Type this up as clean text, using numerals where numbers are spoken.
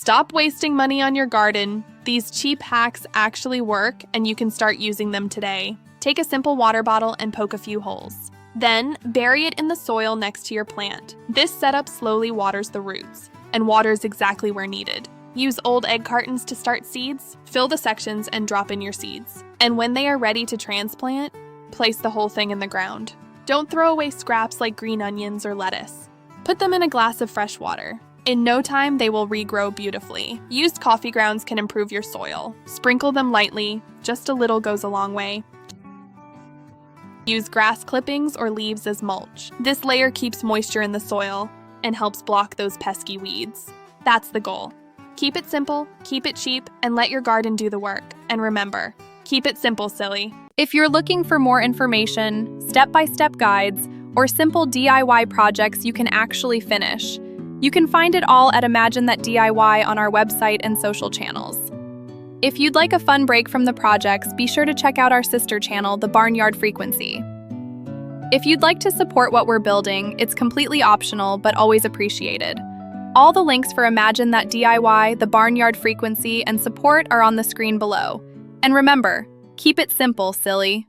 Stop wasting money on your garden. These cheap hacks actually work, and you can start using them today. Take a simple water bottle and poke a few holes. Then, bury it in the soil next to your plant. This setup slowly waters the roots, and waters exactly where needed. Use old egg cartons to start seeds, fill the sections, and drop in your seeds. And when they are ready to transplant, place the whole thing in the ground. Don't throw away scraps like green onions or lettuce. Put them in a glass of fresh water. In no time, they will regrow beautifully. Used coffee grounds can improve your soil. Sprinkle them lightly, just a little goes a long way. Use grass clippings or leaves as mulch. This layer keeps moisture in the soil and helps block those pesky weeds. That's the goal. Keep it simple, keep it cheap, and let your garden do the work. And remember, keep it simple, silly. If you're looking for more information, step-by-step guides, or simple DIY projects you can actually finish, you can find it all at Imagine That DIY on our website and social channels. If you'd like a fun break from the projects, be sure to check out our sister channel, The Barnyard Frequency. If you'd like to support what we're building, it's completely optional but always appreciated. All the links for Imagine That DIY, The Barnyard Frequency, and support are on the screen below. And remember, keep it simple, silly.